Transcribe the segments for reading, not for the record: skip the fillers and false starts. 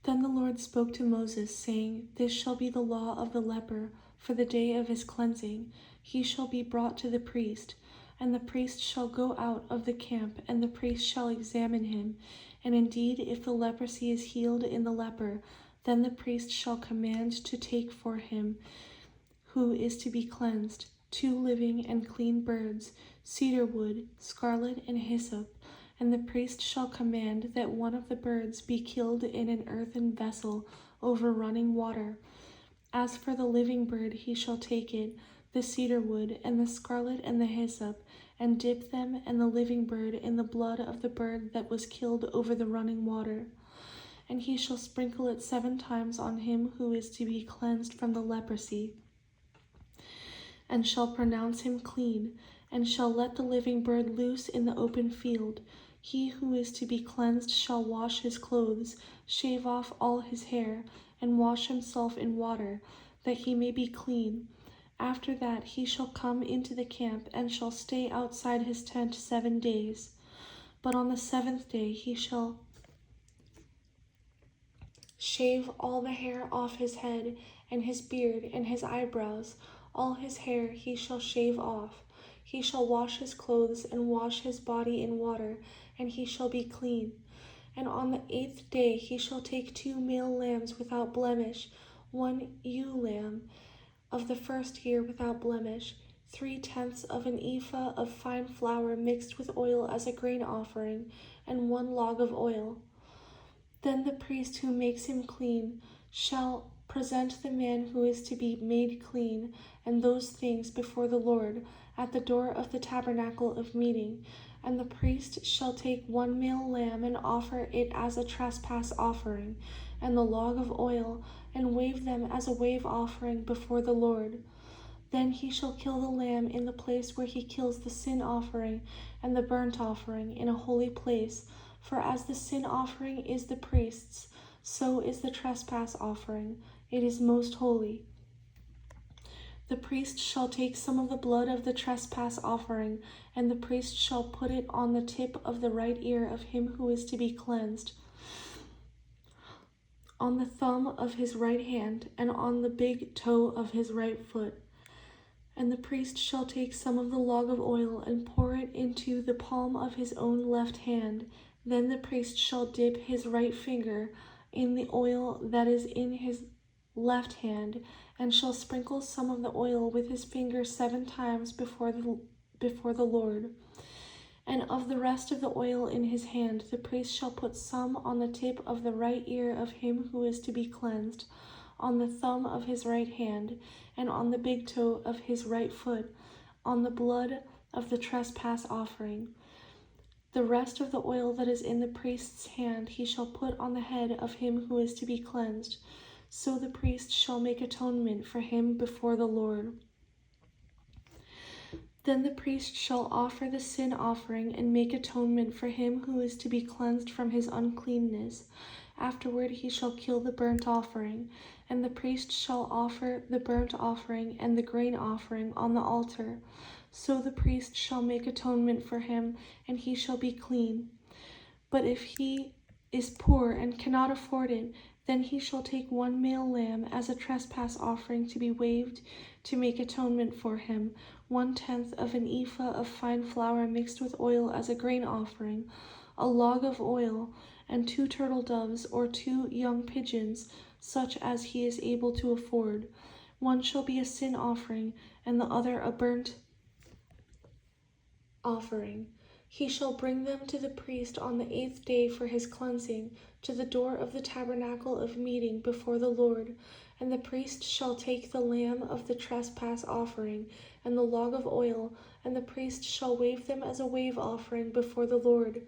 Then the Lord spoke to Moses, saying, This shall be the law of the leper for the day of his cleansing. He shall be brought to the priest, and the priest shall go out of the camp, and the priest shall examine him. And indeed, if the leprosy is healed in the leper, then the priest shall command to take for him who is to be cleansed 2 living and clean birds, cedar wood, scarlet, and hyssop. And the priest shall command that one of the birds be killed in an earthen vessel over running water. As for the living bird, he shall take it, the cedar wood, and the scarlet, and the hyssop, and dip them and the living bird in the blood of the bird that was killed over the running water. And he shall sprinkle it 7 times on him who is to be cleansed from the leprosy, and shall pronounce him clean, and shall let the living bird loose in the open field. He who is to be cleansed shall wash his clothes, shave off all his hair, and wash himself in water, that he may be clean. After that he shall come into the camp, and shall stay outside his tent 7 days. But on the 7th day he shall shave all the hair off his head, and his beard, and his eyebrows. All his hair he shall shave off. He shall wash his clothes, and wash his body in water, and he shall be clean. And on the 8th day he shall take 2 male lambs without blemish, 1 ewe lamb of the first year without blemish, 3/10 of an ephah of fine flour mixed with oil as a grain offering, and 1 log of oil. Then the priest who makes him clean shall present the man who is to be made clean and those things before the Lord at the door of the tabernacle of meeting. And the priest shall take 1 male lamb and offer it as a trespass offering, and the log of oil, and wave them as a wave offering before the Lord. Then he shall kill the lamb in the place where he kills the sin offering and the burnt offering in a holy place. For as the sin offering is the priest's, so is the trespass offering. It is most holy. The priest shall take some of the blood of the trespass offering, and the priest shall put it on the tip of the right ear of him who is to be cleansed, on the thumb of his right hand, and on the big toe of his right foot. And the priest shall take some of the log of oil and pour it into the palm of his own left hand. Then the priest shall dip his right finger in the oil that is in his left hand, and shall sprinkle some of the oil with his finger 7 times before the Lord. And of the rest of the oil in his hand, the priest shall put some on the tip of the right ear of him who is to be cleansed, on the thumb of his right hand, and on the big toe of his right foot, on the blood of the trespass offering. The rest of the oil that is in the priest's hand he shall put on the head of him who is to be cleansed. So the priest shall make atonement for him before the Lord. Then the priest shall offer the sin offering and make atonement for him who is to be cleansed from his uncleanness. Afterward he shall kill the burnt offering, and the priest shall offer the burnt offering and the grain offering on the altar. So the priest shall make atonement for him, and he shall be clean. But if he is poor and cannot afford it, then he shall take 1 male lamb as a trespass offering to be waved to make atonement for him, 1/10 of an ephah of fine flour mixed with oil as a grain offering, a log of oil, and 2 turtle doves or 2 young pigeons, such as he is able to afford. One shall be a sin offering, and the other a burnt offering. He shall bring them to the priest on the 8th day for his cleansing, to the door of the tabernacle of meeting before the Lord. And the priest shall take the lamb of the trespass offering and the log of oil, and the priest shall wave them as a wave offering before the Lord.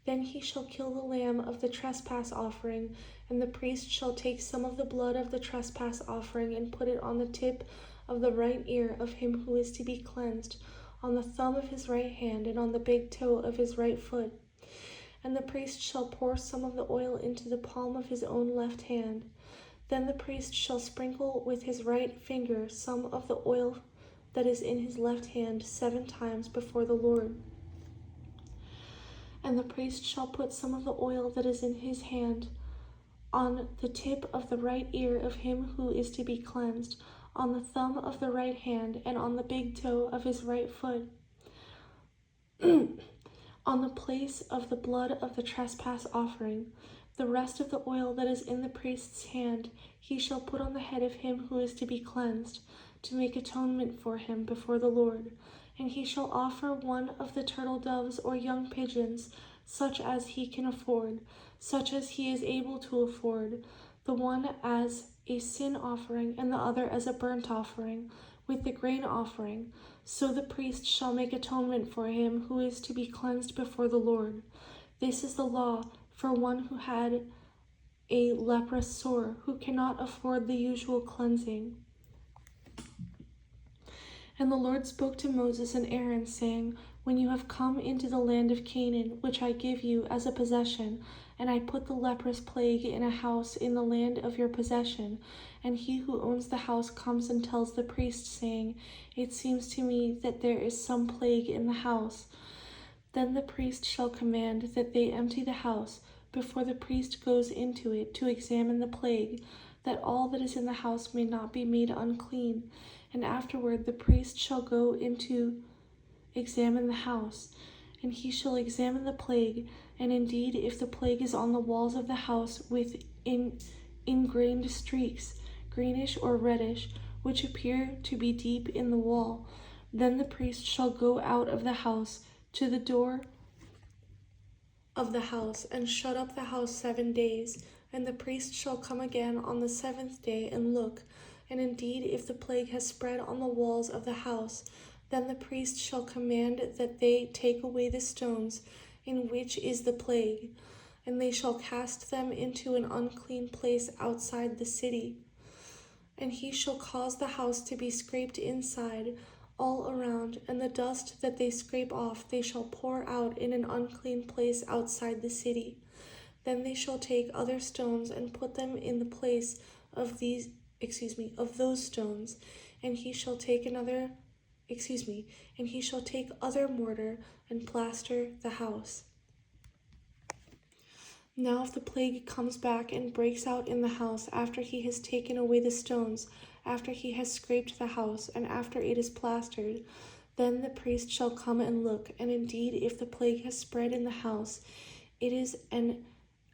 Then he shall kill the lamb of the trespass offering, and the priest shall take some of the blood of the trespass offering and put it on the tip of the right ear of him who is to be cleansed, on the thumb of his right hand, and on the big toe of his right foot. And the priest shall pour some of the oil into the palm of his own left hand. Then the priest shall sprinkle with his right finger some of the oil that is in his left hand 7 times before the Lord. And the priest shall put some of the oil that is in his hand on the tip of the right ear of him who is to be cleansed, on the thumb of the right hand, and on the big toe of his right foot. On the place of the blood of the trespass offering. The rest of the oil that is in the priest's hand he shall put on the head of him who is to be cleansed, to make atonement for him before the Lord. And he shall offer one of the turtle doves or young pigeons, such as he can afford, such as he is able to afford, the one as a sin offering and the other as a burnt offering, with the grain offering. So the priest shall make atonement for him who is to be cleansed before the Lord. This is the law for one who had a leprous sore, who cannot afford the usual cleansing. And the Lord spoke to Moses and Aaron, saying, When you have come into the land of Canaan, which I give you as a possession, and I put the leprous plague in a house in the land of your possession, and he who owns the house comes and tells the priest, saying, It seems to me that there is some plague in the house. Then the priest shall command that they empty the house before the priest goes into it to examine the plague, that all that is in the house may not be made unclean. And afterward the priest shall go in to examine the house, and he shall examine the plague, and indeed if the plague is on the walls of the house with ingrained streaks, greenish or reddish, which appear to be deep in the wall, then the priest shall go out of the house to the door of the house, and shut up the house 7 days. And the priest shall come again on the 7th day and look, and indeed if the plague has spread on the walls of the house, then the priest shall command that they take away the stones in which is the plague, and they shall cast them into an unclean place outside the city. And he shall cause the house to be scraped inside all around, and the dust that they scrape off they shall pour out in an unclean place outside the city. Then they shall take other stones and put them in the place of those stones, and he shall take other mortar and plaster the house. Now if the plague comes back and breaks out in the house after he has taken away the stones, after he has scraped the house, and after it is plastered, then the priest shall come and look, and indeed if the plague has spread in the house, it is an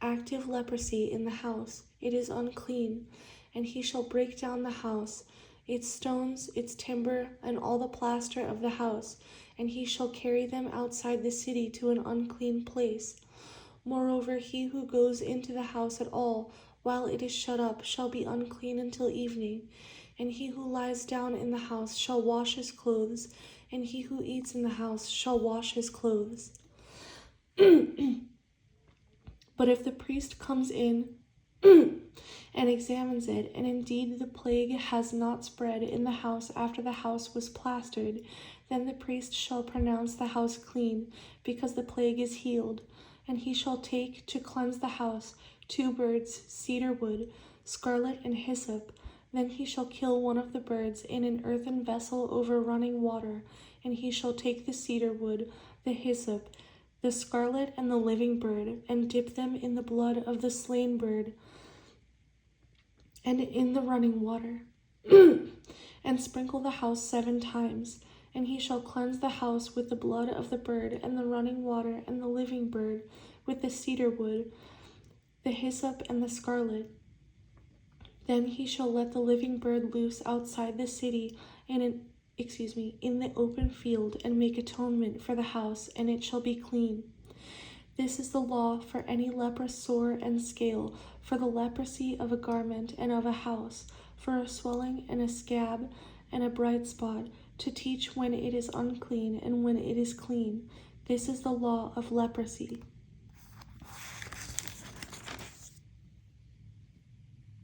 active leprosy in the house, it is unclean, and he shall break down the house, its stones, its timber, and all the plaster of the house, and he shall carry them outside the city to an unclean place. Moreover, he who goes into the house at all while it is shut up shall be unclean until evening, and he who lies down in the house shall wash his clothes, and he who eats in the house shall wash his clothes. But if the priest comes in and examines it, and indeed the plague has not spread in the house after the house was plastered, then the priest shall pronounce the house clean, because the plague is healed. And he shall take to cleanse the house 2 birds, cedar wood, scarlet, and hyssop. Then he shall kill one of the birds in an earthen vessel over running water, and he shall take the cedar wood, the hyssop, the scarlet, and the living bird, and dip them in the blood of the slain bird and in the running water, and sprinkle the house 7 times. And he shall cleanse the house with the blood of the bird, and the running water, and the living bird, with the cedar wood, the hyssop, and the scarlet. Then he shall let the living bird loose outside the city in the open field, and make atonement for the house, and it shall be clean. This is the law for any leprous sore and scale, for the leprosy of a garment and of a house, for a swelling and a scab and a bright spot, to teach when it is unclean and when it is clean. This is the law of leprosy.